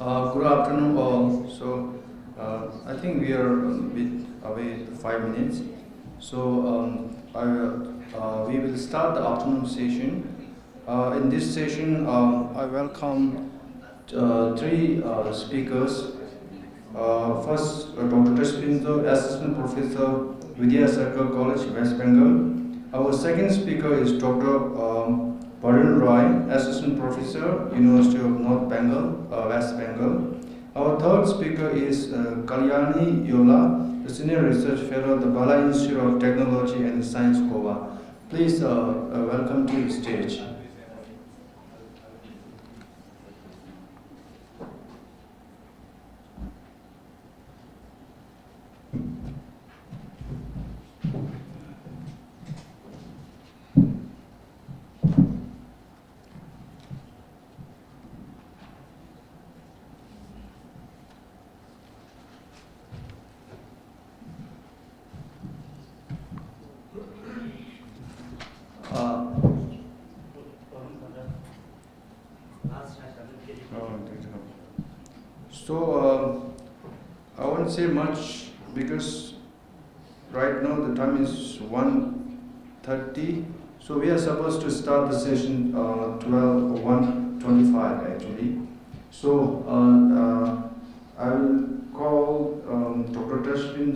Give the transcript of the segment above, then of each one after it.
Good afternoon all. I think we are a bit away 5 minutes. We will start the afternoon session. In this session, I welcome three speakers. First, Dr. Tashi, Assistant Professor, Vidyasagar College, West Bengal. Our second speaker is Dr. Barun, Assistant Professor, University of North Bengal, West Bengal. Our third speaker is Kalyani Yeola, the Senior Research Fellow at the Birla Institute of Technology and Science, Goa. Please welcome to the stage. I won't say much because right now the time is 1:30. So we are supposed to start the session 1:25 actually. So I will call Dr. Tashi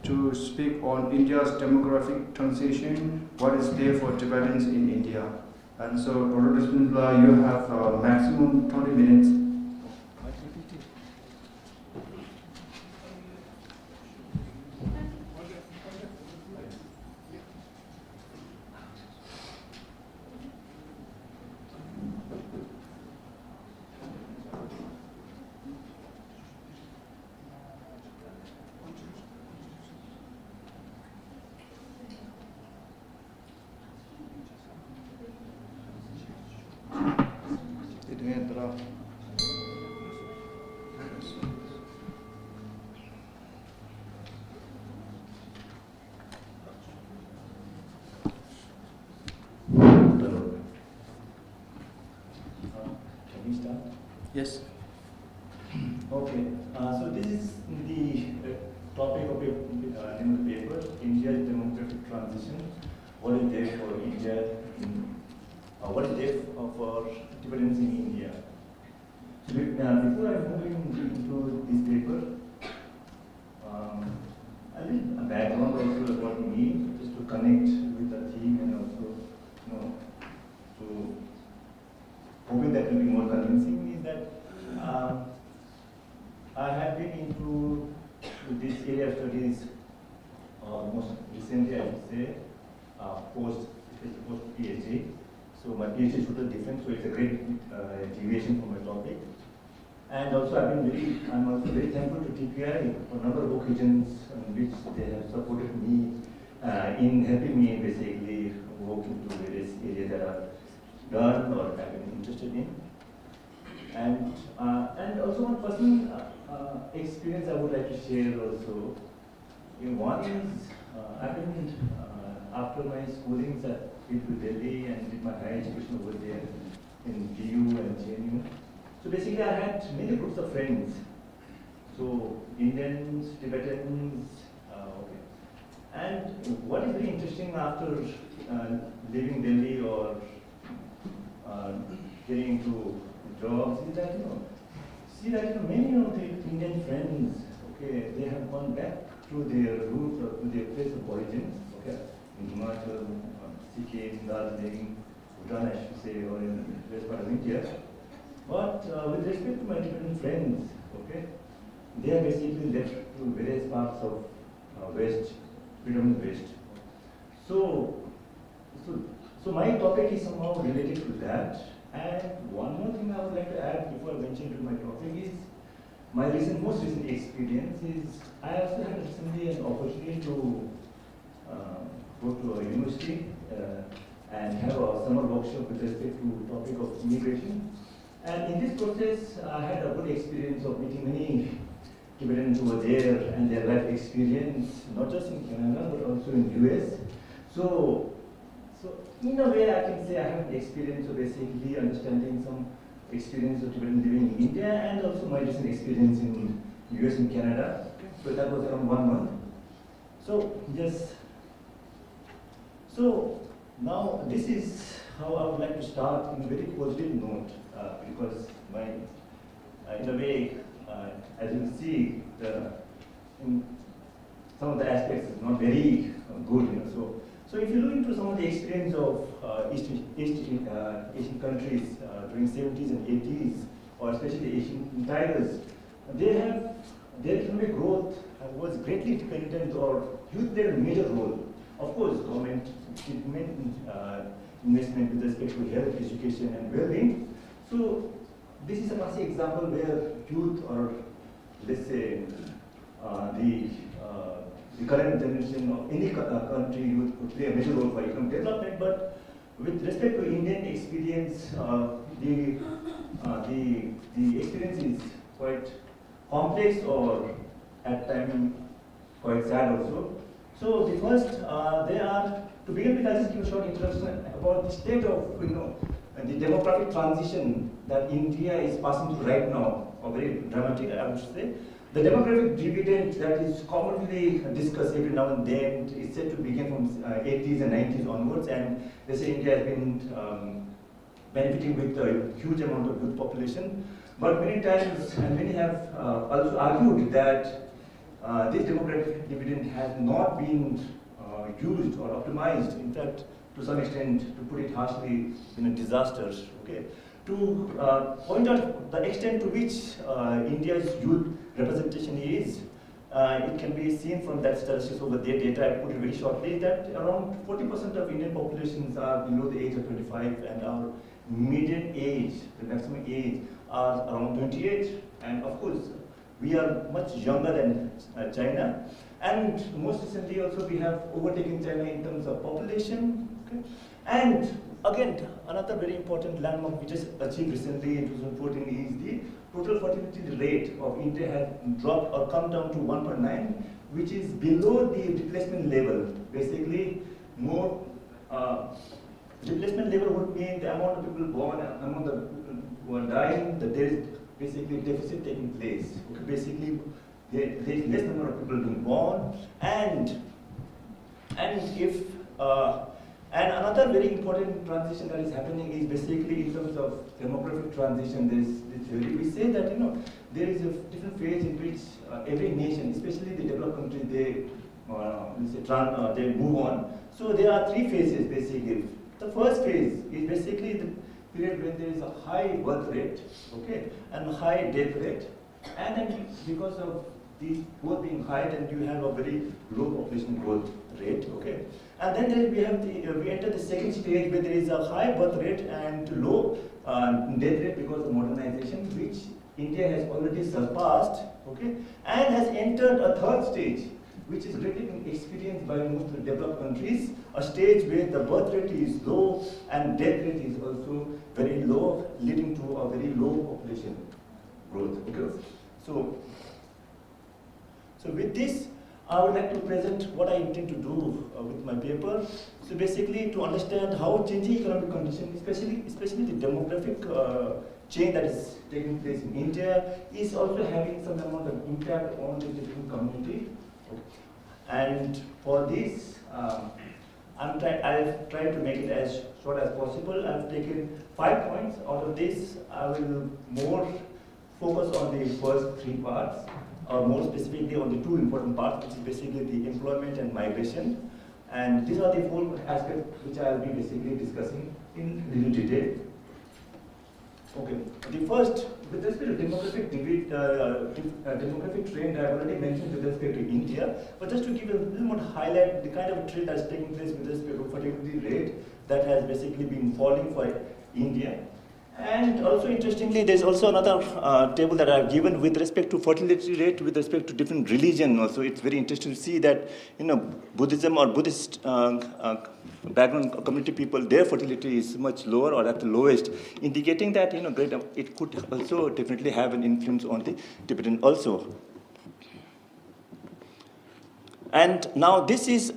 to speak on India's demographic transition, what is there for Tibetans in India. And so Dr. Tashi, you have maximum 20 minutes. Yes. Okay. So this is the topic of the paper, India's demographic transition. What is there for India? What is there for Tibetans in India? So before I move into this paper, a little background also about me, just to connect with the theme and also, to hoping that will be more convincing, is that I have been into this area of studies most recently, I would say, post PhD. So my PhD is totally different, so it's a great deviation from my topic. And also I'm also very thankful to TPI for a number of occasions on which they have supported me in helping me basically work into various areas that I've learned or have been interested in. And also one personal experience I would like to share also. One is, I've been, after my schoolings at Delhi and did my higher education over there in DU and JNU. So basically I had many groups of friends. So Indians, Tibetans, okay. And what is very interesting after leaving Delhi or getting into jobs is that, many of the Indian friends, okay, they have gone back to their roots or to their place of origin, okay, in Himachal, Sikkim, Darjeeling, Bhutan, I should say, or in the west part of India. But with respect to my Tibetan friends, okay, they are basically left to various parts of West, predominantly West. So my topic is somehow related to that. And one more thing I would like to add before I venture into my topic is my most recent experience is I also had recently an opportunity to go to a university and have a summer workshop with respect to topic of immigration. And in this process, I had a good experience of meeting many Tibetans who were there and their life experience, not just in Canada, but also in US. So in a way, I can say I have an experience of basically understanding some experience of Tibetan living in India and also my recent experience in US and Canada. So that was around 1 month. So yes. So now this is how I would like to start in a very positive note because my, in a way, as you see, some of the aspects is not very good. So if you look into some of the experience of Asian countries during 70s and 80s, or especially Asian tigers, their economic growth was greatly dependent or youth played a major role. Of course, government investment with respect to health, education, and well-being. So this is a classic example where youth, or let's say the current generation of any country, youth could play a major role for economic development. But with respect to Indian experience, the experience is quite complex or at times quite sad also. So the first, to begin with, I'll just give a short introduction about the state of, the demographic transition that India is passing through right now, or very dramatic, I would say. The demographic dividend that is commonly discussed every now and then is said to begin from 80s and 90s onwards, and they say India has been benefiting with a huge amount of youth population. But many times, and many have also argued that this demographic dividend has not been used or optimized. In fact, to some extent, to put it harshly, in a disaster. Okay, to point out the extent to which India's youth representation is, it can be seen from that statistics over their data. I put it very shortly that around 40% of Indian populations are below the age of 25, and our median age, the maximum age, are around 28. And of course, we are much younger than China. And most recently also we have overtaken China in terms of population. Okay? And again, another very important landmark we just achieved recently in 2014 is the total fertility rate of India has dropped or come down to 1.9, which is below the replacement level. Basically, more replacement level would mean the amount of people born, amount of people who are dying, that there is basically deficit taking place. Okay, basically, there is less number of people being born, and another very important transition that is happening is basically in terms of demographic transition. This theory we say that there is a different phase in which every nation, especially the developed countries, they move on. So there are 3 phases basically. The first phase is basically the period when there is a high birth rate, okay, and high death rate, and then because of these both being high, then you have a very low population growth rate, okay. And then we enter the second stage where there is a high birth rate and low death rate because of modernization, which India has already surpassed, okay, and has entered a third stage, which is greatly experienced by most developed countries, a stage where the birth rate is low and death rate is also very low, leading to a very low population growth. Okay? So with this, I would like to present what I intend to do with my paper. So basically, to understand how changing economic conditions, especially the demographic change that is taking place in India, is also having some amount of impact on the different community. And for this, I've tried to make it as short as possible. I've taken 5 points. Out of this, I will more focus on the first 3 parts, or more specifically on the 2 important parts, which is basically the employment and migration. And these are the 4 aspects which I'll be basically discussing in little detail. Okay. The first, with respect to demographic trend, I've already mentioned with respect to India, but just to give a little more highlight the kind of trend that's taking place with respect to fertility rate that has basically been falling for India. And also interestingly, there's also another table that I've given with respect to fertility rate with respect to different religion. Also, it's very interesting to see that Buddhism or Buddhist background community people, their fertility is much lower or at the lowest, indicating that it could also definitely have an influence on the Tibetan also. And now this is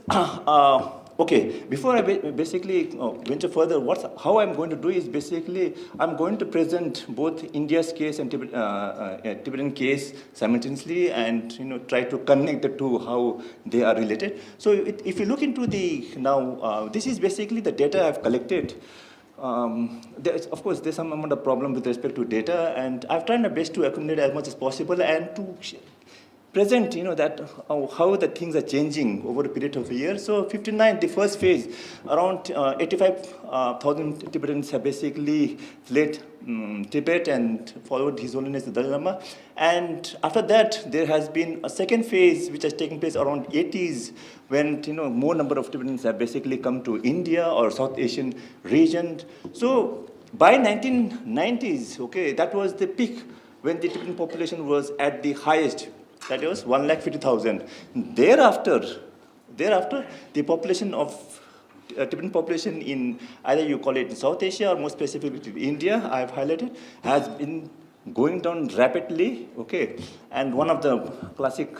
Okay, before I basically venture further, how I'm going to do is basically I'm going to present both India's case and Tibetan case simultaneously, and try to connect the two, how they are related. So if you look into this is basically the data I've collected. Of course, there's some amount of problem with respect to data, and I've tried my best to accumulate as much as possible and to present, that how the things are changing over a period of a year. So 59, the first phase, around 85,000 Tibetans have basically fled Tibet and followed His Holiness the Dalai Lama. And after that, there has been a second phase which has taken place around 80s, when more number of Tibetans have basically come to India or South Asian region. So by 1990s, okay, that was the peak when the Tibetan population was at the highest. That was 150,000. Thereafter, the population of Tibetan population in either you call it South Asia or more specifically India, I've highlighted, has been going down rapidly. Okay, and one of the classic,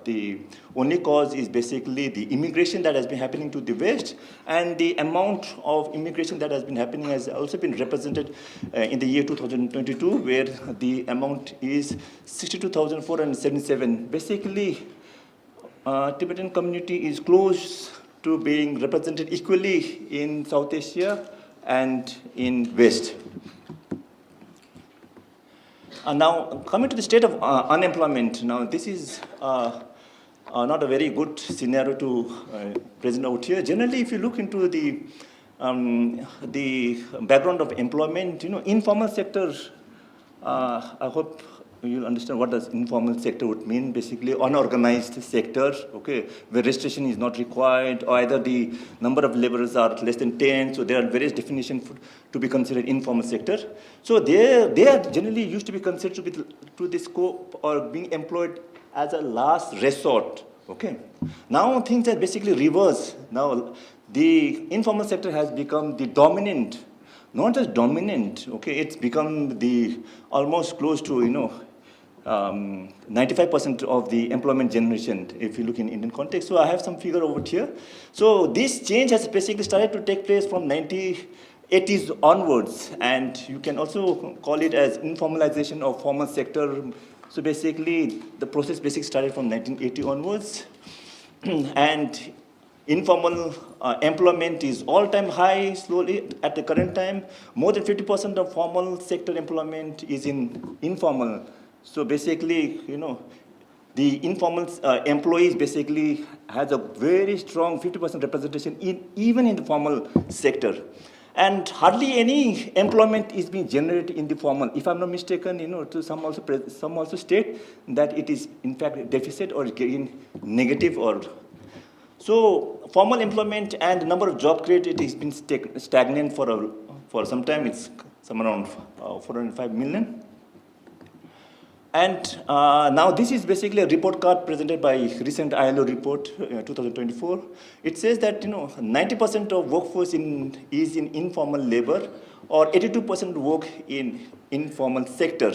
the only cause is basically the immigration that has been happening to the West, and the amount of immigration that has been happening has also been represented in the year 2022, where the amount is 62,477. Basically, Tibetan community is close to being represented equally in South Asia and in West. Now, coming to the state of unemployment, now this is not a very good scenario to present out here. Generally, if you look into the background of employment, informal sector, I hope you'll understand what does informal sector would mean. Basically, unorganized sector, okay, where registration is not required, or either the number of laborers are less than 10, so there are various definitions to be considered informal sector. So they are generally used to be considered to the scope or being employed as a last resort, okay. Now things are basically reversed. Now the informal sector has become the dominant, not just dominant, okay, it's become the almost close to, 95% of the employment generation, if you look in Indian context. So I have some figure over here. So this change has basically started to take place from 1980s onwards, and you can also call it as informalization of formal sector. So basically, the process basically started from 1980 onwards, and informal employment is all-time high slowly at the current time. More than 50% of formal sector employment is in informal. So basically, the informal employees basically has a very strong 50% representation even in the formal sector. And hardly any employment is being generated in the formal. If I'm not mistaken, some also state that it is in fact a deficit or getting negative or. So formal employment and the number of job created has been stagnant for some time. It's somewhere around 405 million. And now this is basically a report card presented by recent ILO report 2024. It says that 90% of workforce is in informal labor, or 82% work in informal sector.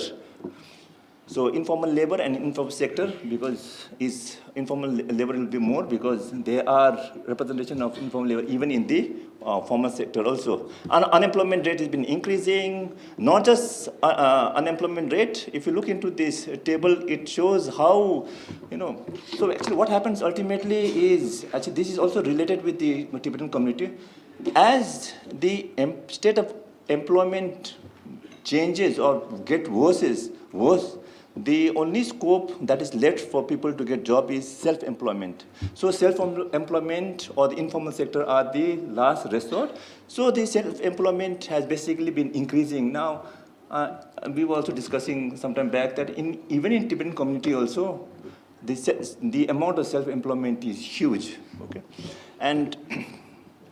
So informal labor and informal sector, because informal labor will be more because there are representation of informal labor even in the formal sector also. Unemployment rate has been increasing, not just unemployment rate. If you look into this table, it shows how, so actually what happens ultimately is, actually this is also related with the Tibetan community. As the state of employment changes or get worse, the only scope that is left for people to get job is self-employment. So self-employment or the informal sector are the last resort. So the self-employment has basically been increasing. Now, we were also discussing some time back that even in Tibetan community also, the amount of self-employment is huge. Okay, and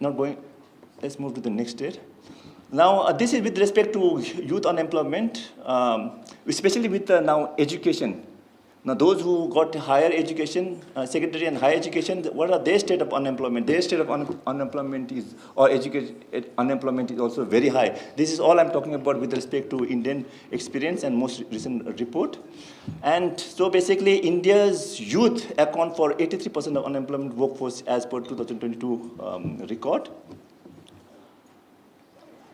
let's move to the next state. Now, this is with respect to youth unemployment, especially with now education. Now, those who got higher education, secondary and higher education, what are their state of unemployment? Their state of unemployment is, or unemployment is also very high. This is all I'm talking about with respect to Indian experience and most recent report. And so basically, India's youth account for 83% of unemployment workforce as per 2022 record.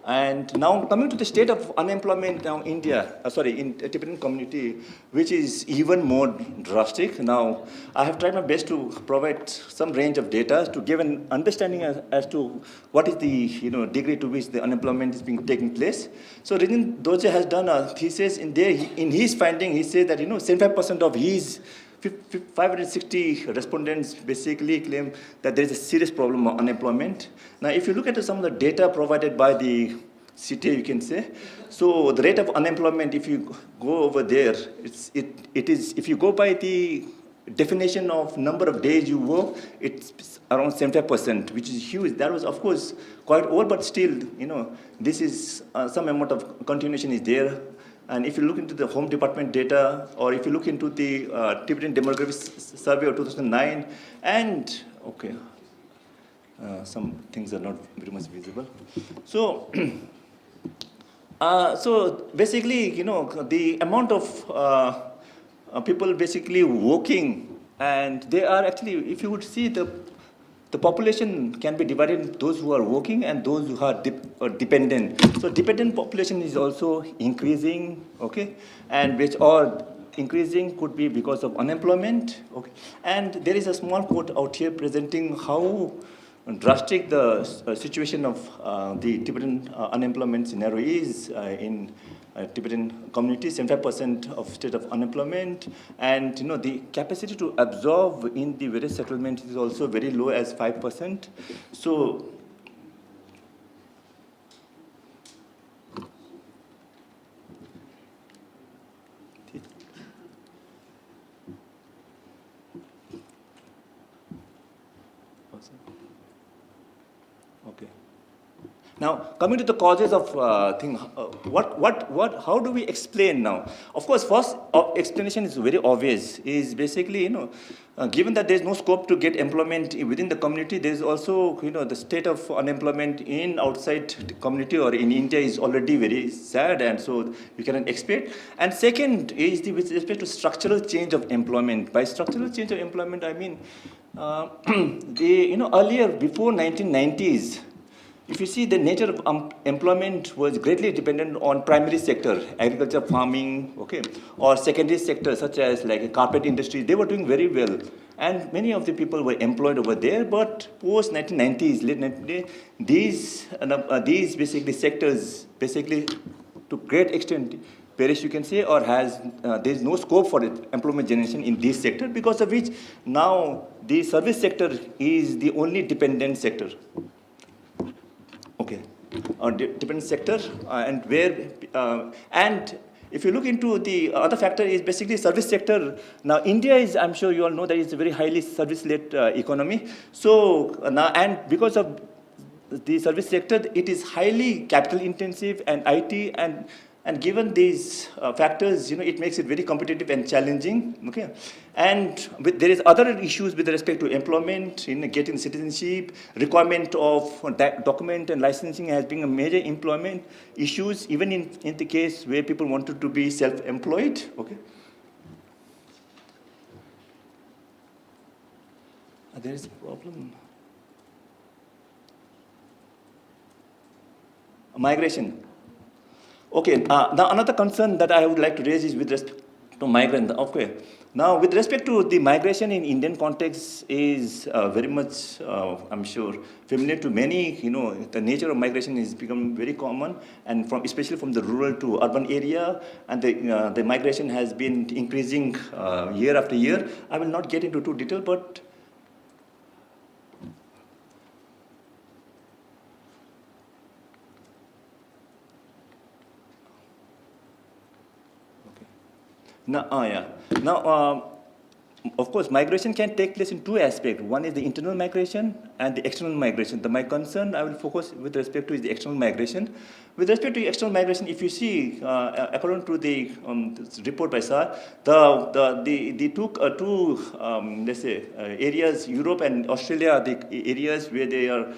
And now coming to the state of unemployment now in Tibetan community, which is even more drastic. Now, I have tried my best to provide some range of data to give an understanding as to what is the degree to which the unemployment is being taking place. So Rijin Dorji has done a thesis in there. In his finding, he said that 75% of his 560 respondents basically claim that there is a serious problem of unemployment. Now, if you look at some of the data provided by the CTA, you can say, so the rate of unemployment, if you go over there, it is if you go by the definition of number of days you work, it's around 75%, which is huge. That was, of course, quite old, but still, this is some amount of continuation is there. And if you look into the Home Department data, or if you look into the Tibetan Demographic Survey of 2009, and, some things are not very much visible. So, so basically, the amount of people basically working, and they are actually, if you would see the population can be divided into those who are working and those who are dependent. So dependent population is also increasing, and which are increasing could be because of unemployment, And there is a small quote out here presenting how drastic the situation of the Tibetan unemployment scenario is in Tibetan community, 75% of state of unemployment, and the capacity to absorb in the various settlements is also very low as 5%. So now, coming to the causes of thing, how do we explain now? Of course, first explanation is very obvious, is basically, given that there is no scope to get employment within the community, there is also, the state of unemployment in outside the community or in India is already very sad, and so you cannot expect. And second is with respect to structural change of employment. By structural change of employment, I mean, earlier, before 1990s, if you see, the nature of employment was greatly dependent on primary sector, agriculture, farming, or secondary sector such as like a carpet industry. They were doing very well, and many of the people were employed over there. But post 1990s, late 1990s, these basically sectors basically to great extent perish, you can say, or there is no scope for employment generation in this sector, because of which now the service sector is the only dependent sector. Dependent sector, and if you look into the other factor is basically service sector. Now, India is, I'm sure you all know, that it's a very highly service-led economy. So now, and because of the service sector, it is highly capital intensive and IT, and given these factors, it makes it very competitive and challenging. And there is other issues with respect to employment, getting citizenship, requirement of document and licensing has been a major employment issues, even in the case where people wanted to be self-employed. There is a problem. Migration. Now another concern that I would like to raise is with respect to migrants. Now with respect to the migration in Indian context is very much, I'm sure, familiar to many. The nature of migration has become very common, and especially from the rural to urban area, and the migration has been increasing year after year. I will not get into too detail, but Now, of course, migration can take place in two aspects. One is the internal migration, and the external migration. My concern I will focus with respect to is the external migration. With respect to external migration, if you see, according to the report by SAR, they took two, let's say, areas, Europe and Australia, the areas where they are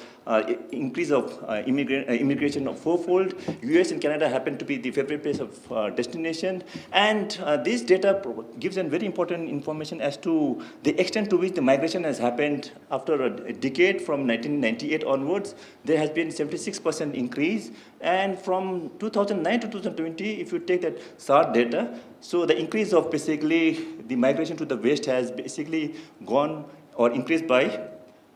increase of immigration of fourfold. US and Canada happen to be the favorite place of destination. And this data gives a very important information as to the extent to which the migration has happened after a decade from 1998 onwards. There has been 76% increase. And from 2009 to 2020, if you take that SAR data, so the increase of basically the migration to the West has basically gone or increased by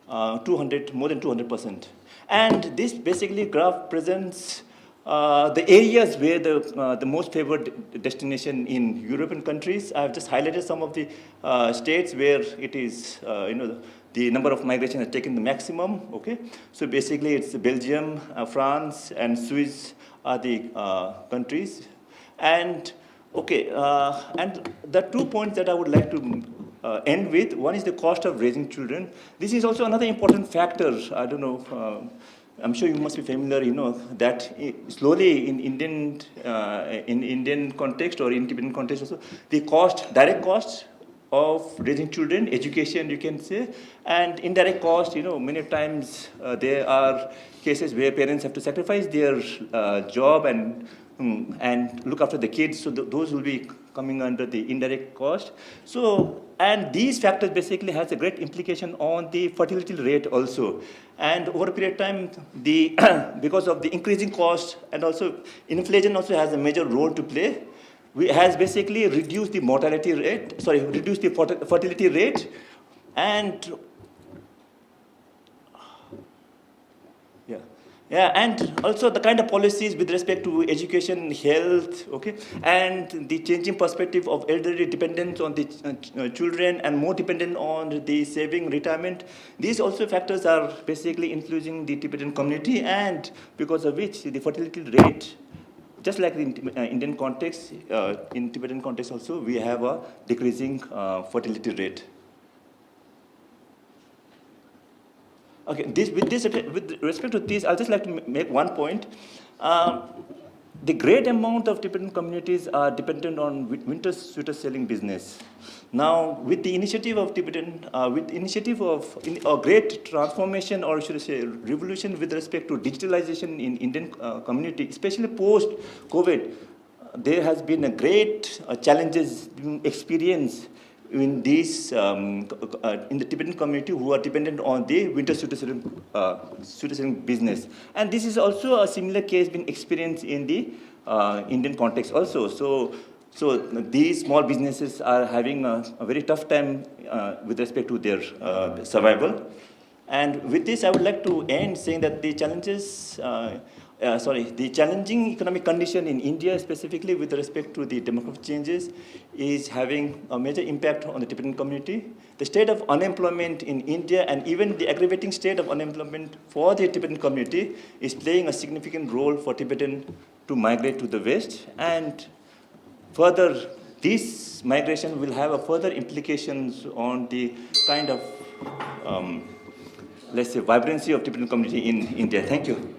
more than 200%. And this basically graph presents the areas where the most favored destination in European countries. I've just highlighted some of the states where it is, the number of migration has taken the maximum, okay? So basically it's Belgium, France, and Swiss are the countries. And, okay, and the 2 points that I would like to end with, one is the cost of raising children. This is also another important factor. I don't know, I'm sure you must be familiar, that slowly in Indian context or in Tibetan context also, the cost, direct cost of raising children, education, you can say, and indirect cost, many times there are cases where parents have to sacrifice their job and look after the kids, so those will be coming under the indirect cost. So, and these factors basically has a great implication on the fertility rate also. And over a period of time, because of the increasing cost and also inflation also has a major role to play, has basically reduced the mortality rate, reduced the fertility rate, and and also the kind of policies with respect to education, health, okay, and the changing perspective of elderly dependence on the children and more dependent on the saving retirement. These also factors are basically influencing the Tibetan community, and because of which the fertility rate, just like in Indian context, in Tibetan context also, we have a decreasing fertility rate. Okay, with respect to this, I'll just like to make one point. The great amount of Tibetan communities are dependent on winter sweater selling business. Now, with the initiative of a great transformation, or should I say revolution with respect to digitalization in Indian community, especially post-COVID, there has been a great challenges being experienced in these in the Tibetan community who are dependent on the winter sweater selling business, and this is also a similar case being experienced in the Indian context also. So these small businesses are having a very tough time with respect to their survival. And with this, I would like to end saying that the challenges. The challenging economic condition in India, specifically with respect to the demographic changes, is having a major impact on the Tibetan community. The state of unemployment in India and even the aggravating state of unemployment for the Tibetan community is playing a significant role for Tibetan to migrate to the West. And further, this migration will have a further implications on the kind of, let's say, vibrancy of Tibetan community in India. Thank you.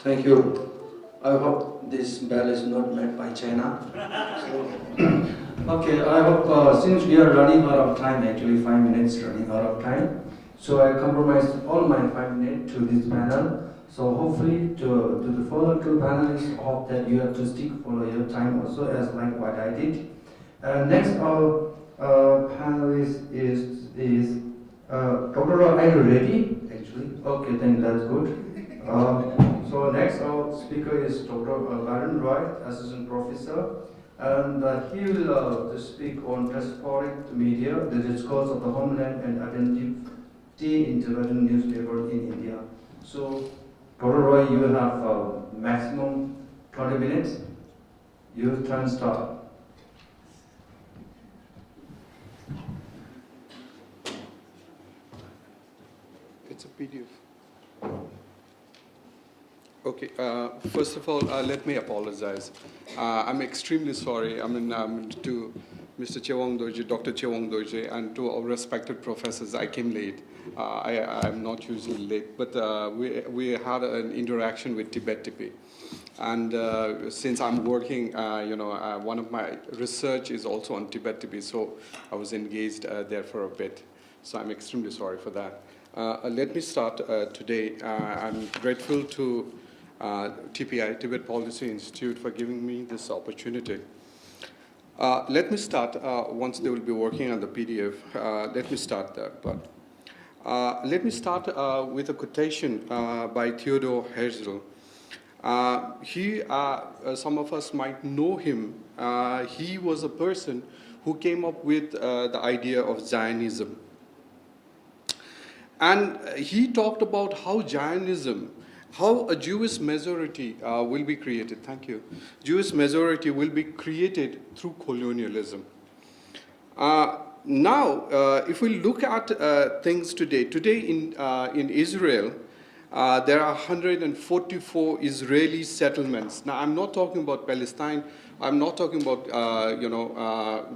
Thank you. I hope this bell is not made by China. Okay, I hope since we are running out of time, actually 5 minutes running out of time, so I compromise all my 5 minutes to this panel. So hopefully to the further two panelists, hope that you have to stick for your time also, as like what I did. Next our panelist is Dr. Roy. Are you ready? Actually, okay, then that's good. So next our speaker is Dr. Barun, Assistant Professor, and he will speak on Diasporic media, the discourse of the homeland and identity in Tibetan newspaper in India. So, Dr. Roy, you will have maximum 20 minutes. Your turn start. It's a PDF. Okay, first of all, let me apologize. I'm extremely sorry. To Mr. Tsewang Dorji, Dr. Tsewang Dorji, and to our respected professors. I came late. I'm not usually late, but we had an interaction with Tibettv. And since I'm working, one of my research is also on Tibettv, so I was engaged there for a bit. So I'm extremely sorry for that. Let me start today. I'm grateful to TPI, Tibet Policy Institute, for giving me this opportunity. Let me start, once they will be working on the PDF, let me start there. But let me start with a quotation by Theodor Herzl. Some of us might know him. He was a person who came up with the idea of Zionism. And he talked about how Zionism, how a Jewish majority will be created. Thank you. Jewish majority will be created through colonialism. Now, if we look at things today in Israel, there are 144 Israeli settlements. Now, I'm not talking about Palestine. I'm not talking about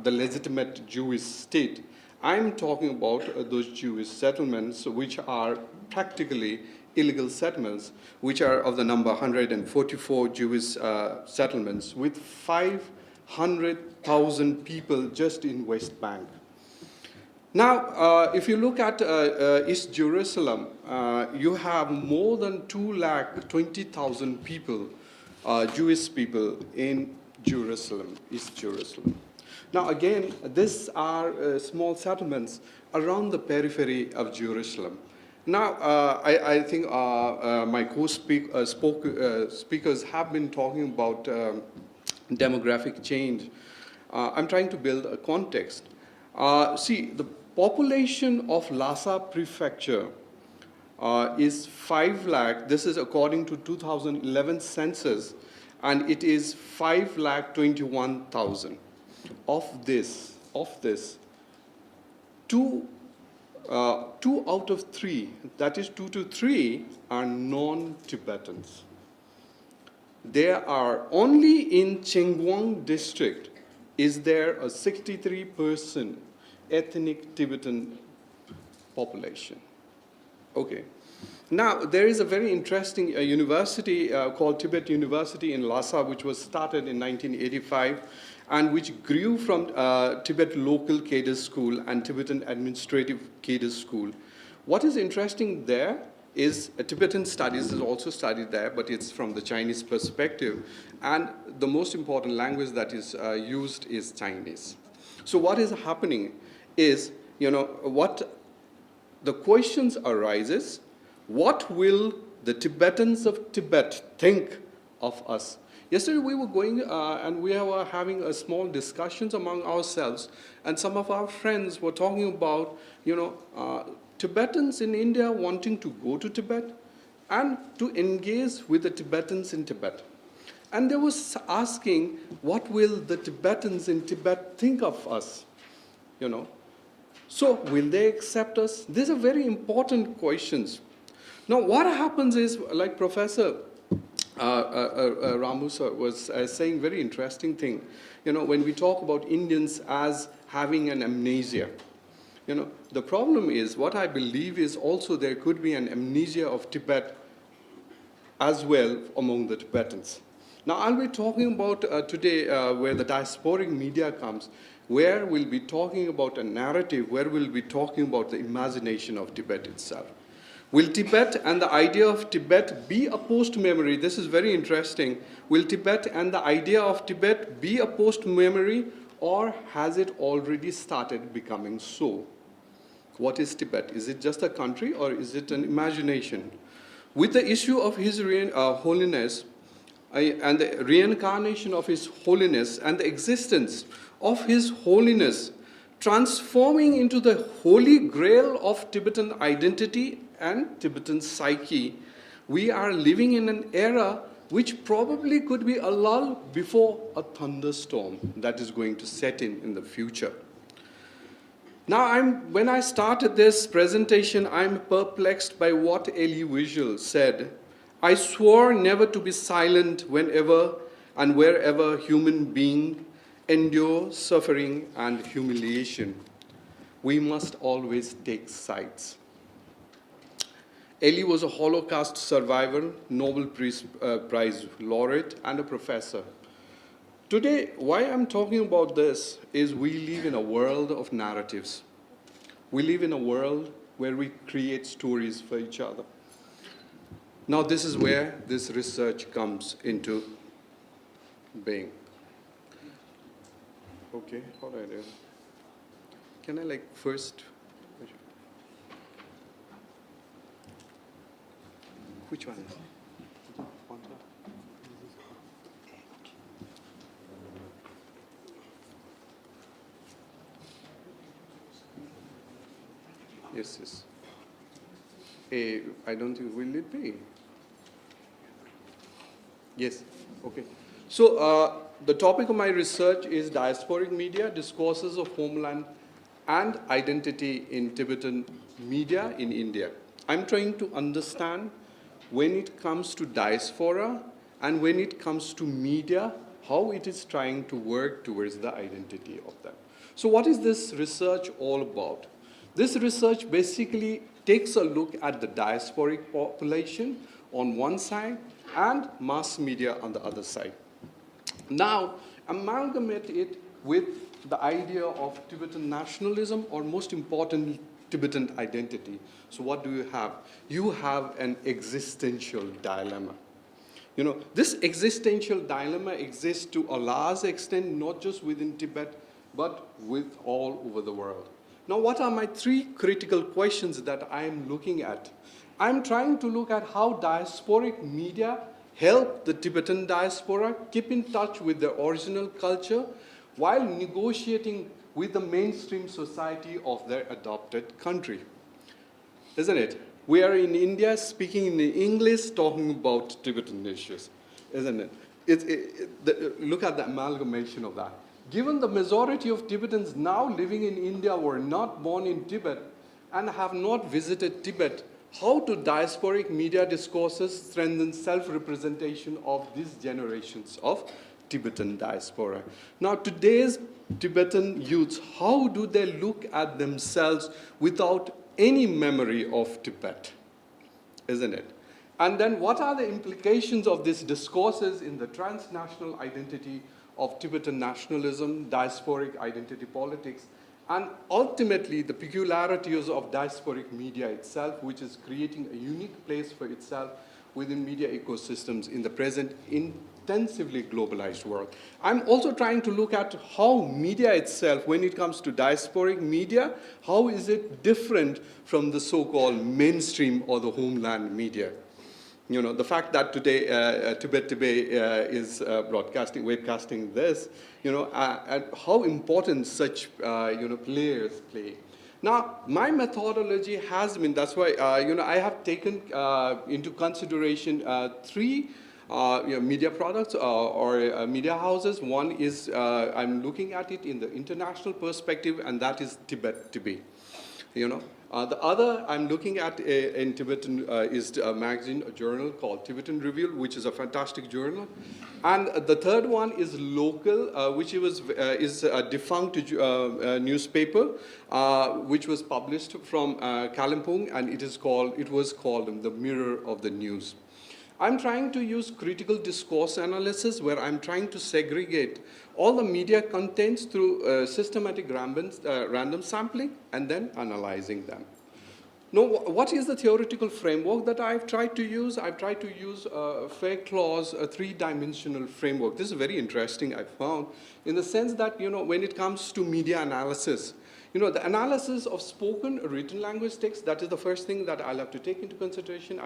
the legitimate Jewish state. I'm talking about those Jewish settlements which are practically illegal settlements, which are of the number 144 Jewish settlements with 500,000 people just in West Bank. Now, if you look at East Jerusalem, you have more than 220,000 people, Jewish people in Jerusalem, East Jerusalem. Now, again, these are small settlements around the periphery of Jerusalem. Now, I think my co-speakers have been talking about demographic change. I'm trying to build a context. See, the population of Lhasa prefecture is 5 lakh. This is according to 2011 census, and it is 5,21,000. Of this, 2 out of 3, that is 2 to 3, are non-Tibetans. There are only in Tsewang district is there a 63% ethnic Tibetan population. Okay. Now, there is a very interesting university called Tibet University in Lhasa, which was started in 1985 and which grew from Tibet Local Cadre School and Tibetan Administrative Cadre School. What is interesting there is Tibetan studies is also studied there, but it's from the Chinese perspective. And the most important language that is used is Chinese. So what is happening is, what the questions arises, what will the Tibetans of Tibet think of us? Yesterday we were going and we were having a small discussions among ourselves, and some of our friends were talking about, Tibetans in India wanting to go to Tibet and to engage with the Tibetans in Tibet. And they was asking, what will the Tibetans in Tibet think of us? So will they accept us? These are very important questions. Now, what happens is, like Professor Ramusa was saying very interesting thing. When we talk about Indians as having an amnesia, the problem is, what I believe is also there could be an amnesia of Tibet as well among the Tibetans. Now, I'll be talking about today where the diasporic media comes, where we'll be talking about a narrative, where we'll be talking about the imagination of Tibet itself. Will Tibet and the idea of Tibet be a post-memory? This is very interesting. Will Tibet and the idea of Tibet be a post-memory, or has it already started becoming so? What is Tibet? Is it just a country, or is it an imagination? With the issue of His Holiness and the reincarnation of His Holiness and the existence of His Holiness transforming into the holy grail of Tibetan identity and Tibetan psyche, we are living in an era which probably could be a lull before a thunderstorm that is going to set in the future. Now, when I started this presentation, I'm perplexed by what Elie Wiesel said. I swore never to be silent whenever and wherever human being endure suffering and humiliation, we must always take sides. Eli was a Holocaust survivor, Nobel Prize laureate, and a professor. Today, why I'm talking about this is we live in a world of narratives. We live in a world where we create stories for each other. Now, this is where this research comes into being. Okay, how do I do? Can I first? Which one is it? Yes, yes. I don't think, will it be? Yes, okay. So the topic of my research is diasporic media, discourses of homeland and identity in Tibetan media in India. I'm trying to understand when it comes to diaspora and when it comes to media, how it is trying to work towards the identity of them. So what is this research all about? This research basically takes a look at the diasporic population on one side and mass media on the other side. Now, amalgamate it with the idea of Tibetan nationalism, or most important, Tibetan identity. So what do you have? You have an existential dilemma. You know, this existential dilemma exists to a large extent, not just within Tibet, but with all over the world. Now, what are my three critical questions that I am looking at? I'm trying to look at how diasporic media help the Tibetan diaspora keep in touch with their original culture while negotiating with the mainstream society of their adopted country. Isn't it? We are in India speaking in English, talking about Tibetan issues, isn't it? Look at the amalgamation of that. Given the majority of Tibetans now living in India were not born in Tibet and have not visited Tibet, how do diasporic media discourses strengthen self-representation of these generations of Tibetan diaspora? Now, today's Tibetan youths, how do they look at themselves without any memory of Tibet? Isn't it? And then what are the implications of these discourses in the transnational identity of Tibetan nationalism, diasporic identity politics, and ultimately the peculiarities of diasporic media itself, which is creating a unique place for itself within media ecosystems in the present intensively globalized world. I'm also trying to look at how media itself, when it comes to diasporic media, how is it different from the so-called mainstream or the homeland media? You know, the fact that today Tibettv is webcasting this, you know, and how important such, players play. Now, my methodology has been, that's why, I have taken into consideration three media products or media houses. One is, I'm looking at it in the international perspective, and that is Tibettv, you know. The other I'm looking at in Tibetan is a magazine, a journal called Tibetan Review, which is a fantastic journal. And the third one is local, which is a defunct newspaper, which was published from Kalimpong, and it was called The Mirror of the News. I'm trying to use critical discourse analysis where I'm trying to segregate all the media contents through systematic random sampling and then analyzing them. Now, what is the theoretical framework that I've tried to use? I've tried to use Fairclaw's three-dimensional framework. This is very interesting, I found, in the sense that, when it comes to media analysis, the analysis of spoken written language text, that is the first thing that I'll have to take into consideration.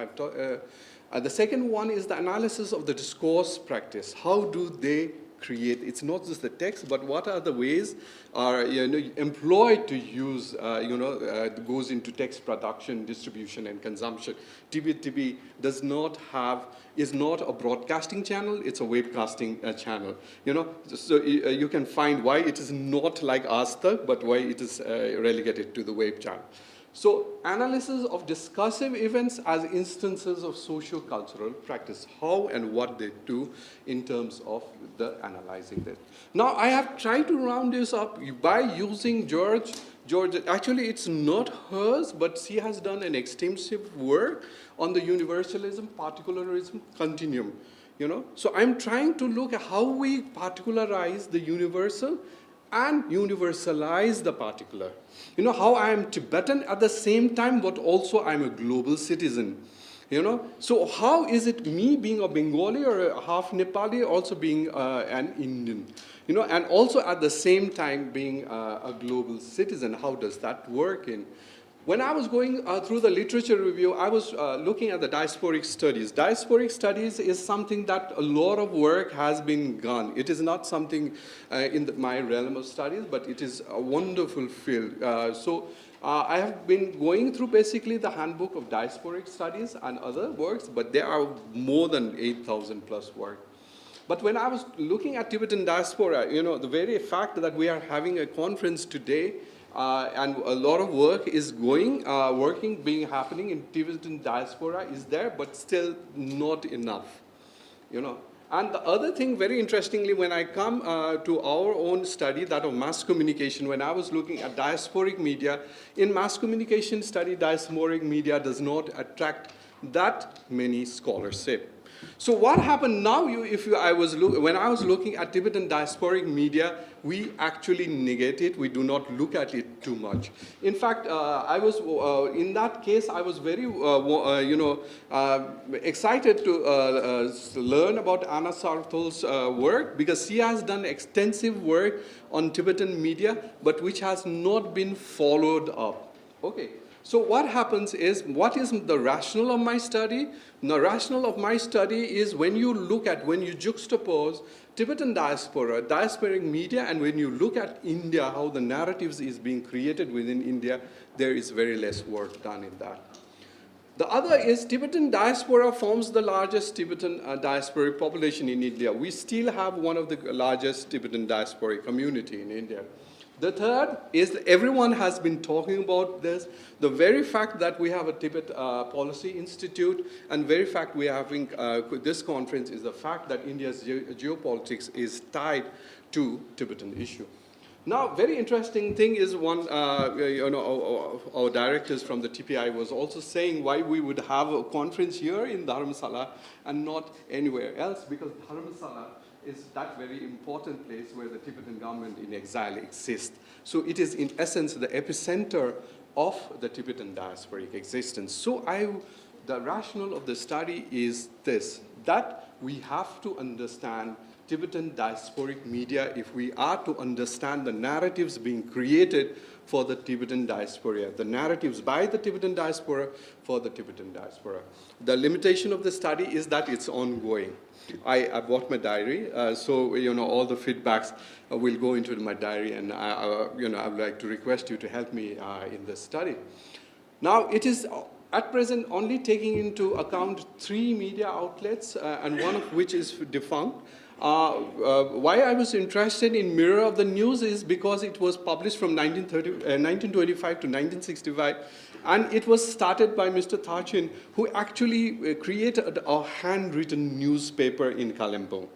The second one is the analysis of the discourse practice. How do they create? It's not just the text, but what are the ways are employed to use, goes into text production, distribution, and consumption. Tibettv is not a broadcasting channel, it's a webcasting channel. So you can find why it is not like Aastak, but why it is relegated to the web channel. So analysis of discursive events as instances of social-cultural practice, how and what they do in terms of the analyzing this. Now, I have tried to round this up by using George, actually it's not hers, but she has done an extensive work on the universalism, particularism continuum. So I'm trying to look at how we particularize the universal and universalize the particular. How I am Tibetan at the same time, but also I'm a global citizen. So how is it me being a Bengali or a half Nepali, also being an Indian? And also at the same time being a global citizen, how does that work in? When I was going through the literature review, I was looking at the diasporic studies. Diasporic studies is something that a lot of work has been done. It is not something in my realm of studies, but it is a wonderful field. So I have been going through basically the handbook of diasporic studies and other works, but there are more than 8,000 plus work. But when I was looking at Tibetan diaspora, the very fact that we are having a conference today and a lot of work is happening in Tibetan diaspora is there, but still not enough, And the other thing, very interestingly, when I come to our own study, that of mass communication, when I was looking at diasporic media, in mass communication study, diasporic media does not attract that many scholarship. So what happened now, when I was looking at Tibetan diasporic media, we actually negate it. We do not look at it too much. In fact, in that case, I was very, excited to learn about Anna Sarthol's work, because she has done extensive work on Tibetan media, but which has not been followed up. Okay. So what happens is, what is the rationale of my study? The rationale of my study is when you juxtapose Tibetan diaspora, diasporic media, and when you look at India, how the narratives is being created within India, there is very less work done in that. The other is Tibetan diaspora forms the largest Tibetan diasporic population in India. We still have one of the largest Tibetan diasporic community in India. The third is that everyone has been talking about this. The very fact that we have a Tibet Policy Institute, and very fact we are having this conference is the fact that India's geopolitics is tied to Tibetan issue. Now, very interesting thing is one, our directors from the TPI was also saying why we would have a conference here in Dharamshala and not anywhere else, because Dharamshala is that very important place where the Tibetan government in exile exists. So it is in essence the epicenter of the Tibetan diasporic existence. So the rationale of the study is this, that we have to understand Tibetan diasporic media if we are to understand the narratives being created for the Tibetan diaspora, the narratives by the Tibetan diaspora for the Tibetan diaspora. The limitation of the study is that it's ongoing. I bought my diary, so all the feedbacks will go into my diary, and I would like to request you to help me in this study. Now, it is at present only taking into account 3 media outlets, and one of which is defunct. Why I was interested in Mirror of the News is because it was published from 1925 to 1965, and it was started by Mr. Tashi, who actually created a handwritten newspaper in Kalimpong.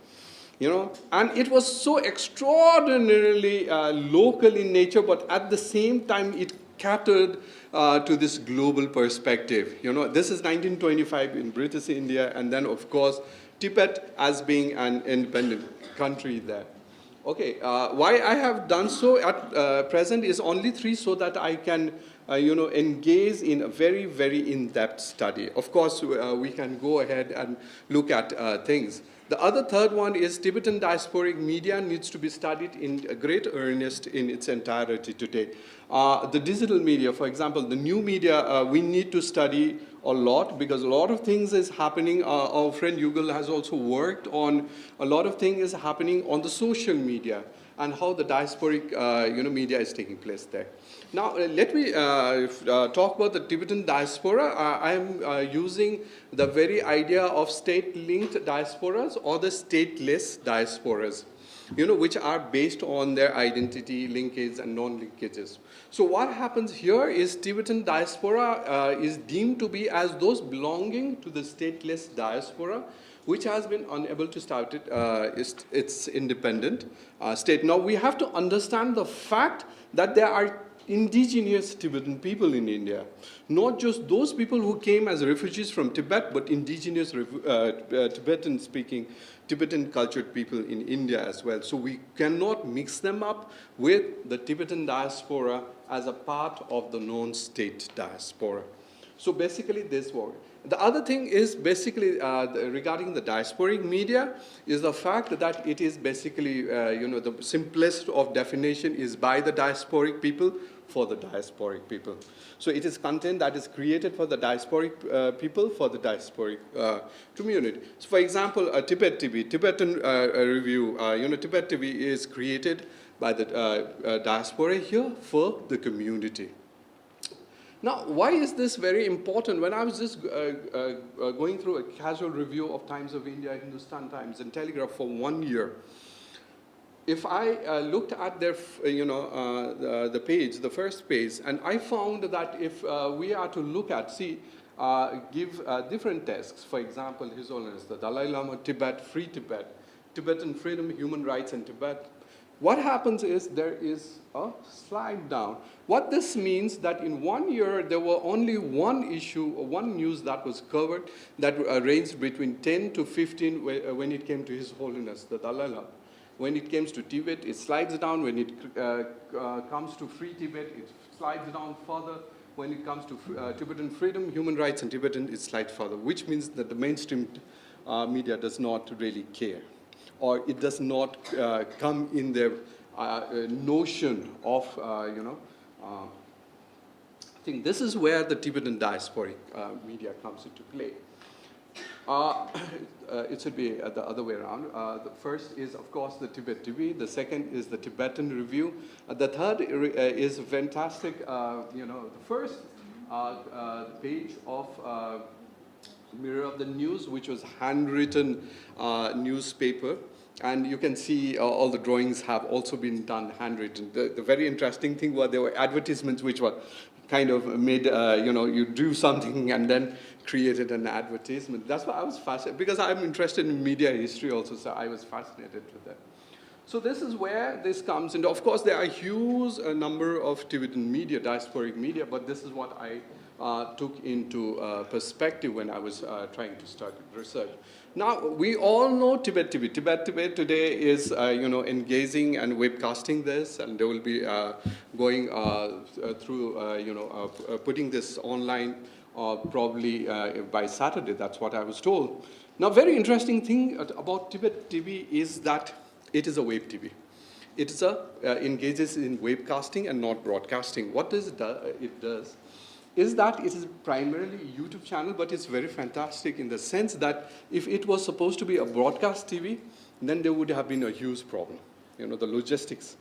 And it was so extraordinarily local in nature, but at the same time it catered to this global perspective. This is 1925 in British India, and then of course Tibet as being an independent country there. Okay, why I have done so at present is only 3, so that I can engage in a very, very in-depth study. Of course, we can go ahead and look at things. The other third one is Tibetan diasporic media needs to be studied in great earnest in its entirety today. The digital media, for example, the new media, we need to study a lot, because a lot of things is happening. Our friend Yugal has also worked on a lot of things is happening on the social media and how the diasporic media is taking place there. Now, let me talk about the Tibetan diaspora. I am using the very idea of state-linked diasporas or the stateless diasporas. which are based on their identity, linkage, and non-linkages. So what happens here is Tibetan diaspora is deemed to be as those belonging to the stateless diaspora, which has been unable to start its independent state. Now, we have to understand the fact that there are indigenous Tibetan people in India, not just those people who came as refugees from Tibet, but indigenous Tibetan-speaking, Tibetan cultured people in India as well. So we cannot mix them up with the Tibetan diaspora as a part of the non-state diaspora. So basically this was. The other thing is basically regarding the diasporic media is the fact that it is basically, the simplest of definition is by the diasporic people for the diasporic people. So it is content that is created for the diasporic people for the diasporic community. So for example, Tibettv, Tibetan review, Tibettv is created by the diaspora here for the community. Now, why is this very important? When I was just going through a casual review of Times of India, Hindustan Times, and Telegraph for 1 year, if I looked at their, the page, the first page, and I found that if we are to look at, give different texts, for example, His Holiness, the Dalai Lama, Tibet, Free Tibet, Tibetan freedom, human rights in Tibet, what happens is there is a slide down. What this means that in 1 year, there were only one issue, or one news that was covered that ranged between 10 to 15 when it came to His Holiness, the Dalai Lama. When it comes to Tibet, it slides down. When it comes to Free Tibet, it slides down further. When it comes to Tibetan freedom, human rights, and Tibetan, it slides further, which means that the mainstream media does not really care, or it does not come in their notion of, I think this is where the Tibetan diasporic media comes into play. It should be the other way around. The first is, of course, the Tibettv. The second is the Tibetan Review. The third is fantastic. The first page of Mirror of the News, which was handwritten newspaper. And you can see all the drawings have also been done handwritten. The very interesting thing was there were advertisements which were kind of made, you do something and then created an advertisement. That's why I was fascinated, because I'm interested in media history also, so I was fascinated with that. So this is where this comes in. Of course, there are a huge number of Tibetan media, diasporic media, but this is what I took into perspective when I was trying to start research. Now, we all know Tibettv. Tibettv today is, engaging and webcasting this, and they will be going through, putting this online probably by Saturday. That's what I was told. Now, very interesting thing about Tibettv is that it is a web TV. It is engages in webcasting and not broadcasting. What does it does is that it is primarily a YouTube channel, but it's very fantastic in the sense that if it was supposed to be a broadcast TV, then there would have been a huge problem, the logistics.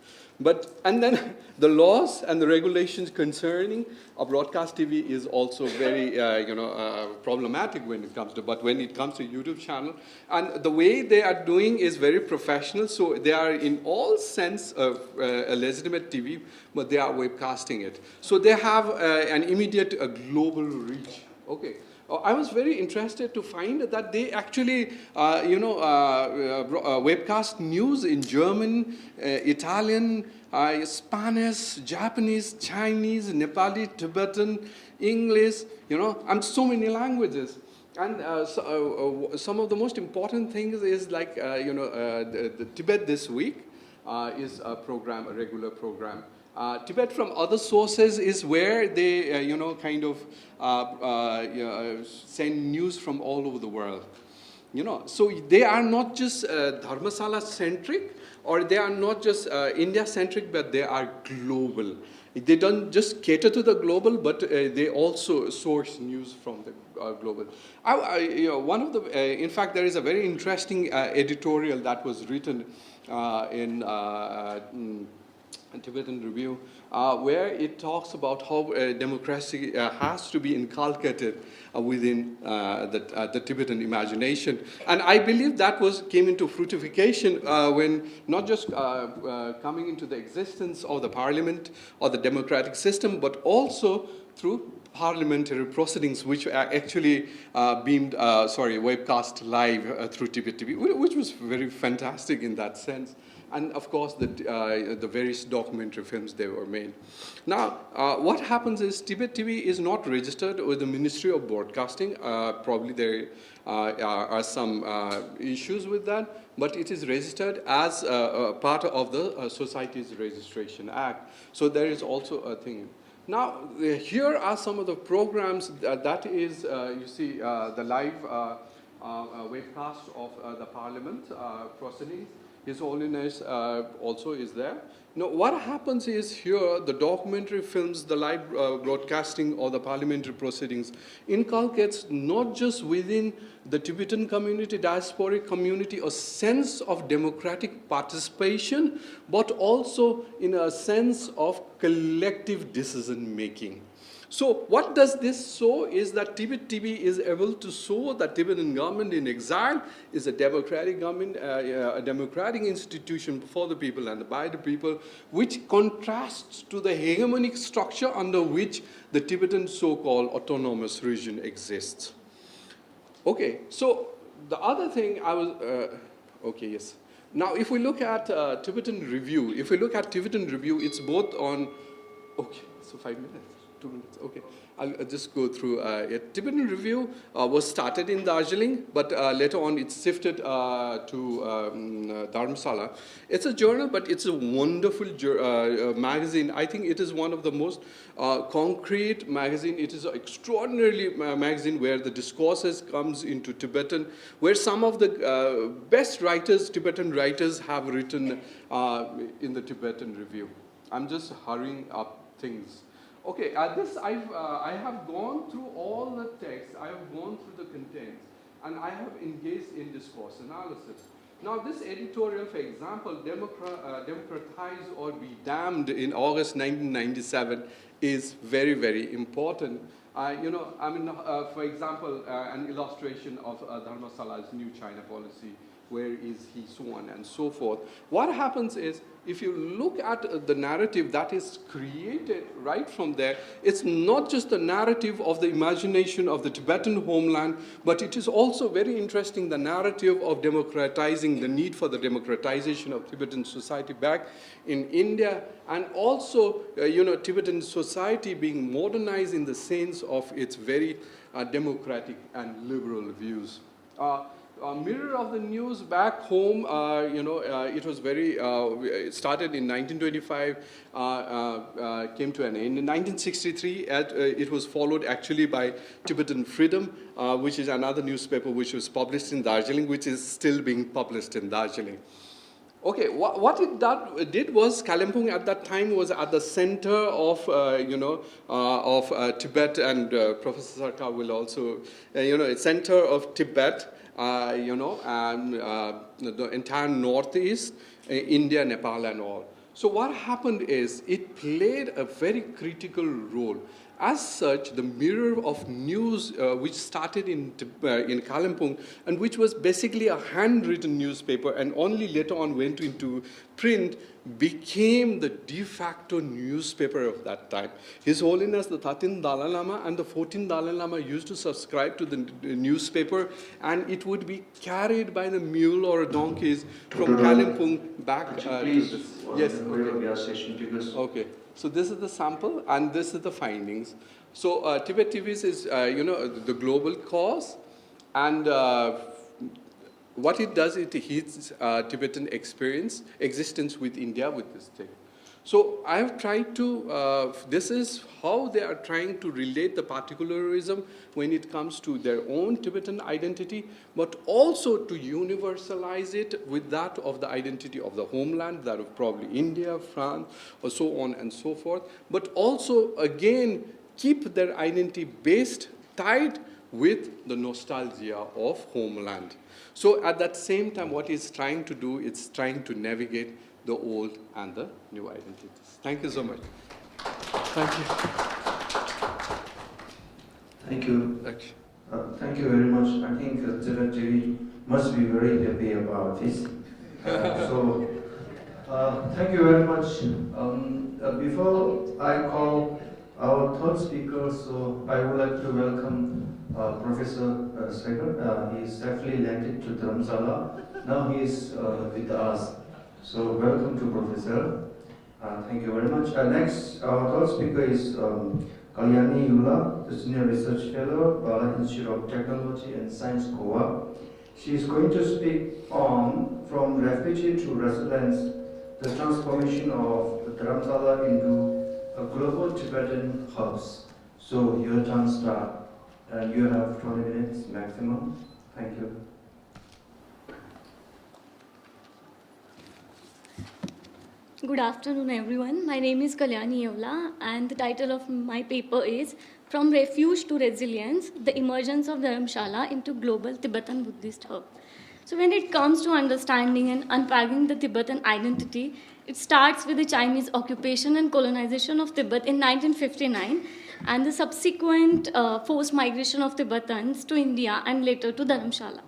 And then the laws and the regulations concerning a broadcast TV is also very, problematic when it comes to, but when it comes to YouTube channel, and the way they are doing is very professional, so they are in all sense a legitimate TV, but they are webcasting it. So they have an immediate global reach, okay. I was very interested to find that they actually, webcast news in German, Italian, Spanish, Japanese, Chinese, Nepali, Tibetan, English, and so many languages. And some of the most important things is like, the Tibet This Week is a program, a regular program. Tibet from other sources is where they, send news from all over the world. So they are not just Dharmshala-centric, or they are not just India-centric, but they are global. They don't just cater to the global, but they also source news from the global. One of the, in fact, there is a very interesting editorial that was written in Tibetan Review, where it talks about how democracy has to be inculcated within the Tibetan imagination. And I believe that came into fruitification when not just coming into the existence of the parliament or the democratic system, but also through parliamentary proceedings, which are actually webcast live through Tibettv, which was very fantastic in that sense. And of course, the various documentary films they were made. Now, what happens is Tibettv is not registered with the Ministry of Broadcasting. Probably there are some issues with that, but it is registered as a part of the Societies Registration Act. So there is also a thing. Now, here are some of the programs that is, you see, the live webcast of the Parliament proceedings. His Holiness also is there. Now, what happens is here, the documentary films, the live broadcasting or the parliamentary proceedings inculcates not just within the Tibetan community, diasporic community, a sense of democratic participation, but also in a sense of collective decision making. So what does this show is that Tibettv is able to show that Tibetan government in exile is a democratic government, a democratic institution for the people and by the people, which contrasts to the hegemonic structure under which the Tibetan so-called autonomous region exists. Okay, so the other thing I was, okay, yes. Now, if we look at Tibetan Review, it's both on, okay, so 5 minutes. 2 minutes, okay. I'll just go through it. Tibetan Review was started in Darjeeling, but later on it shifted to Dharmshala. It's a journal, but it's a wonderful magazine. I think it is one of the most concrete magazine. It is an extraordinarily magazine where the discourses comes into Tibetan, where some of the best writers, Tibetan writers, have written in the Tibetan Review. I'm just hurrying up things. Okay, I have gone through all the texts, I have gone through the contents, and I have engaged in discourse analysis. Now, this editorial, for example, Democratize or Be Damned in August 1997 is very, very important. For example, an illustration of Dharmshala's new China policy. Where is he, so on and so forth. What happens is, if you look at the narrative that is created right from there, it's not just the narrative of the imagination of the Tibetan homeland, but it is also very interesting, the narrative of democratizing, the need for the democratization of Tibetan society back in India, and also, Tibetan society being modernized in the sense of its very democratic and liberal views. Mirror of the news back home, it was very, it started in 1925, came to an end. In 1963, it was followed actually by Tibetan Freedom, which is another newspaper which was published in Darjeeling, which is still being published in Darjeeling. Okay, what it did was, Kalimpong at that time was at the center of, Tibet, and Professor Sarkar will also, center of Tibet, and the entire northeast, India, Nepal, and all. So what happened is, it played a very critical role. As such, the Mirror of News, which started in Kalimpong, and which was basically a handwritten newspaper, and only later on went into print, became the de facto newspaper of that time. His Holiness the 13th Dalai Lama and the 14th Dalai Lama used to subscribe to the newspaper, and it would be carried by the mule or donkeys from Kalimpong back to this. Yes, okay. Okay. So this is the sample, and this is the findings. So Tibettv is, the global cause, and what it does, it hits Tibetan existence with India with this thing. So I have tried to, this is how they are trying to relate the particularism when it comes to their own Tibetan identity, but also to universalize it with that of the identity of the homeland, that of probably India, France, or so on and so forth, but also, again, keep their identity based, tied with the nostalgia of homeland. So at that same time, what he's trying to do is trying to navigate the old and the new identities. Thank you so much. Thank you. Thank you. Okay. Thank you very much. I think Tibettv must be very happy about this. Thank you very much. Before I call our third speaker, so I would like to welcome Professor Sagar. He is safely landed to Dharamshala. Now he is with us. So welcome to Professor. Thank you very much. Next, our third speaker is Kalyani Yeola, the Senior Research Fellow, Birla Institute of Technology and Science, Goa. She is going to speak on From Refugee to Resilience, the transformation of Dharamshala into a global Tibetan hubs. So your turn start, and you have 20 minutes maximum. Thank you. Good afternoon, everyone. My name is Kalyani Yeola, and the title of my paper is From Refuge to Resilience, the Emergence of Dharamshala into Global Tibetan Buddhist Hub. So when it comes to understanding and unpacking the Tibetan identity, it starts with the Chinese occupation and colonization of Tibet in 1959 and the subsequent forced migration of Tibetans to India and later to Dharamshala.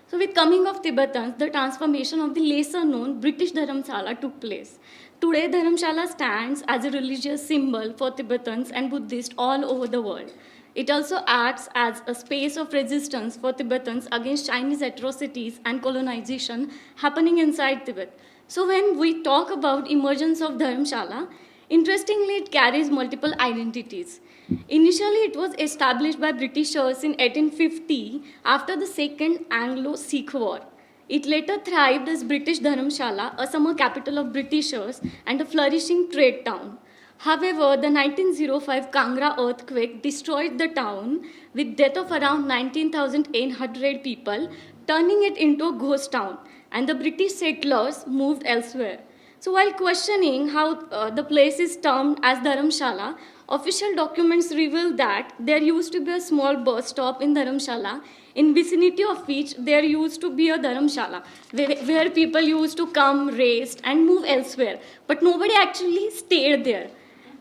So with coming of Tibetans, the transformation of the lesser known British Dharamshala took place. Today, Dharamshala stands as a religious symbol for Tibetans and Buddhists all over the world. It also acts as a space of resistance for Tibetans against Chinese atrocities and colonization happening inside Tibet. So when we talk about emergence of Dharamshala, interestingly, it carries multiple identities. Initially, it was established by Britishers in 1850 after the Second Anglo-Sikh War. It later thrived as British Dharamshala, a summer capital of Britishers and a flourishing trade town. However, the 1905 Kangra earthquake destroyed the town with death of around 19,800 people, turning it into a ghost town, and the British settlers moved elsewhere. So while questioning how the place is termed as Dharamshala, official documents reveal that there used to be a small bus stop in Dharamshala, in vicinity of which there used to be a Dharamshala, where people used to come, rest, and move elsewhere. But nobody actually stayed there.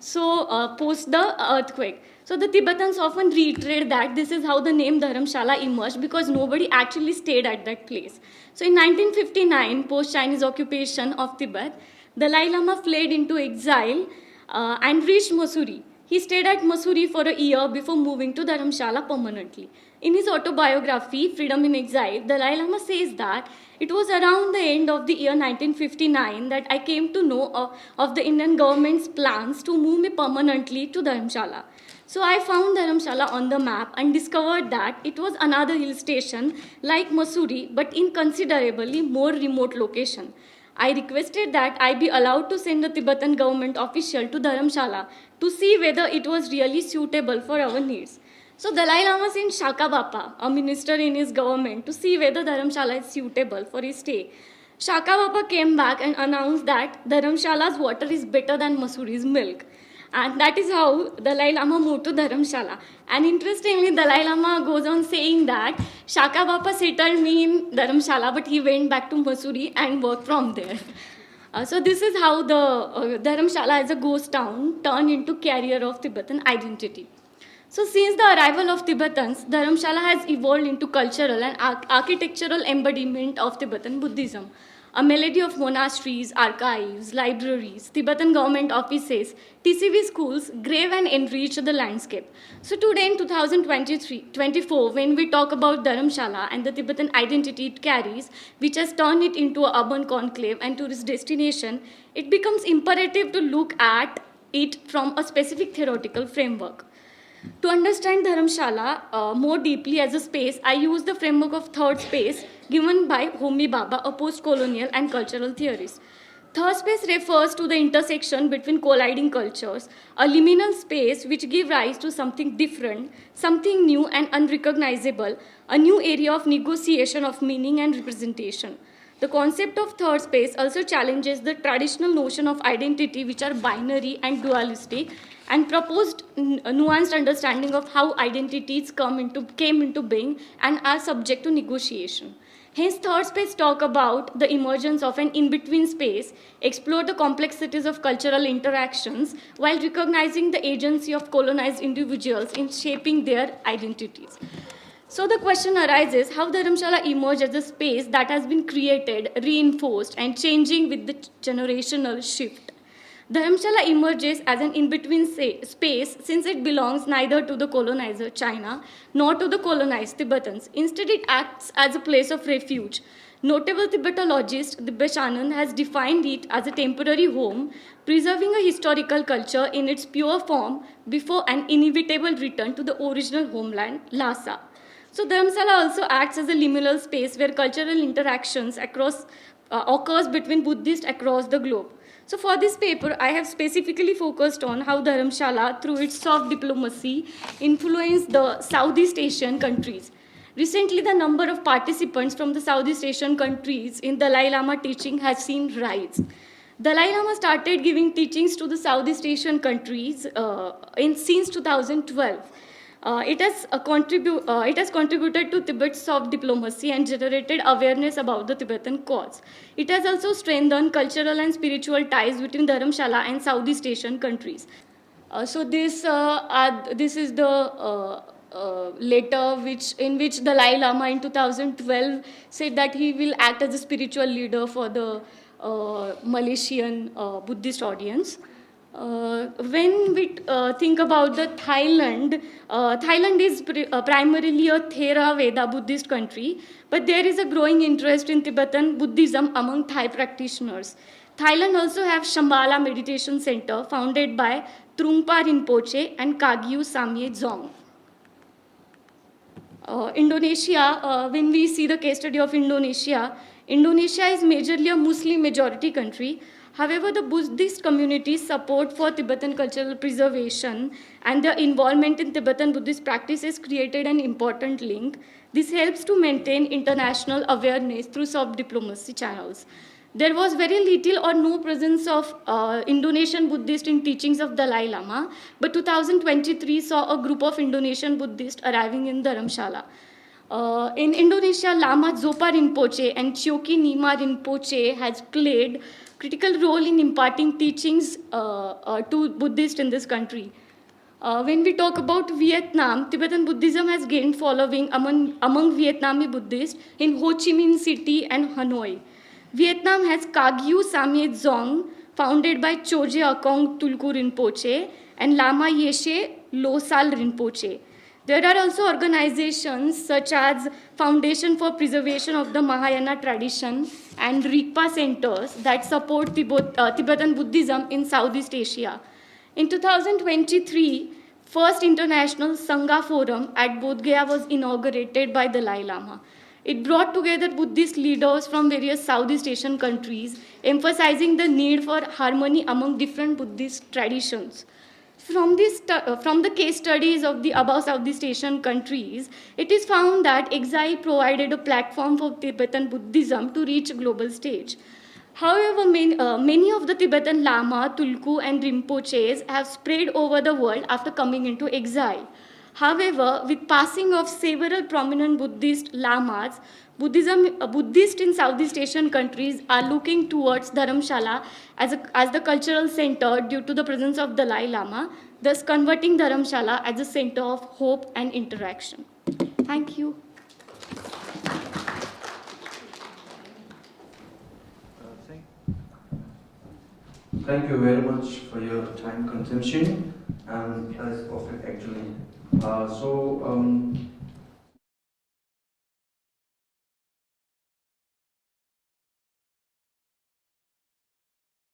So post the earthquake. So the Tibetans often reiterate that this is how the name Dharamshala emerged because nobody actually stayed at that place. So in 1959, post-Chinese occupation of Tibet, Dalai Lama fled into exile and reached Mussoorie. He stayed at Mussoorie for a year before moving to Dharamshala permanently. In his autobiography, Freedom in Exile, Dalai Lama says that it was around the end of the year 1959 that I came to know of the Indian government's plans to move me permanently to Dharamshala. So I found Dharamshala on the map and discovered that it was another hill station like Mussoorie, but in considerably more remote location. I requested that I be allowed to send a Tibetan government official to Dharamshala to see whether it was really suitable for our needs. So Dalai Lama sent Shaka Bappa, a minister in his government, to see whether Dharamshala is suitable for his stay. Shaka Bappa came back and announced that Dharamshala's water is better than Mussoorie's milk. And that is how Dalai Lama moved to Dharamshala. And interestingly, Dalai Lama goes on saying that Shaka Bappa settled me in Dharamshala, but he went back to Mussoorie and worked from there. So this is how the Dharamshala as a ghost town turned into carrier of Tibetan identity. So since the arrival of Tibetans, Dharamshala has evolved into cultural and architectural embodiment of Tibetan Buddhism. A melody of monasteries, archives, libraries, Tibetan government offices, TCV schools grave and enrich the landscape. So today in 2023-24, when we talk about Dharamshala and the Tibetan identity it carries, which has turned it into an urban conclave and tourist destination, it becomes imperative to look at it from a specific theoretical framework. To understand Dharamshala more deeply as a space, I use the framework of third space given by Homi Bhabha, a post-colonial and cultural theorist. Third space refers to the intersection between colliding cultures, a liminal space which gives rise to something different, something new and unrecognizable, a new area of negotiation of meaning and representation. The concept of third space also challenges the traditional notion of identity, which are binary and dualistic, and proposed a nuanced understanding of how identities came into being and are subject to negotiation. Hence, third space talk about the emergence of an in-between space, explore the complexities of cultural interactions while recognizing the agency of colonized individuals in shaping their identities. So the question arises how Dharamshala emerged as a space that has been created, reinforced, and changing with the generational shift. Dharamshala emerges as an in-between space since it belongs neither to the colonizer, China, nor to the colonized Tibetans. Instead, it acts as a place of refuge. Notable Tibetologist Dibbeshanand has defined it as a temporary home, preserving a historical culture in its pure form before an inevitable return to the original homeland, Lhasa. So Dharamshala also acts as a liminal space where cultural interactions occurs between Buddhists across the globe. So for this paper, I have specifically focused on how Dharamshala, through its soft diplomacy, influenced the Southeast Asian countries. Recently, the number of participants from the Southeast Asian countries in Dalai Lama teaching has seen rise. Dalai Lama started giving teachings to the Southeast Asian countries since 2012. It has contributed to Tibet's soft diplomacy and generated awareness about the Tibetan cause. It has also strengthened cultural and spiritual ties between Dharamshala and Southeast Asian countries. This is the letter in which Dalai Lama in 2012 said that he will act as a spiritual leader for the Malaysian Buddhist audience. When we think about the Thailand, Thailand is primarily a Theravada Buddhist country, but there is a growing interest in Tibetan Buddhism among Thai practitioners. Thailand also has Shambhala Meditation Center founded by Trungpa Rinpoche and Kagyu Samye Dzong. Indonesia, when we see the case study of Indonesia, Indonesia is majorly a Muslim majority country. However, the Buddhist community's support for Tibetan cultural preservation and their involvement in Tibetan Buddhist practices created an important link. This helps to maintain international awareness through soft diplomacy channels. There was very little or no presence of Indonesian Buddhists in teachings of Dalai Lama, but 2023 saw a group of Indonesian Buddhists arriving in Dharamshala. In Indonesia, Lama Zopa Rinpoche and Chokyi Nyima Rinpoche has played critical role in imparting teachings to Buddhists in this country. When we talk about Vietnam, Tibetan Buddhism has gained following among Vietnamese Buddhists in Ho Chi Minh City and Hanoi. Vietnam has Kagyu Samye Dzong, founded by Choje Akong Tulku Rinpoche and Lama Yeshe Losal Rinpoche. There are also organizations such as Foundation for Preservation of the Mahayana Tradition and Rigpa centers that support Tibetan Buddhism in Southeast Asia. In 2023, first International Sangha Forum at Bodh Gaya was inaugurated by Dalai Lama. It brought together Buddhist leaders from various Southeast Asian countries, emphasizing the need for harmony among different Buddhist traditions. From the case studies of the above Southeast Asian countries, it is found that exile provided a platform for Tibetan Buddhism to reach a global stage. However, many of the Tibetan Lama, Tulku, and Rinpoches have spread over the world after coming into exile. However, with passing of several prominent Buddhist Lamas, Buddhists in Southeast Asian countries are looking towards Dharamshala as the cultural center due to the presence of Dalai Lama, thus converting Dharamshala as a center of hope and interaction. Thank you. Thank you very much for your time consumption, and that is perfect actually.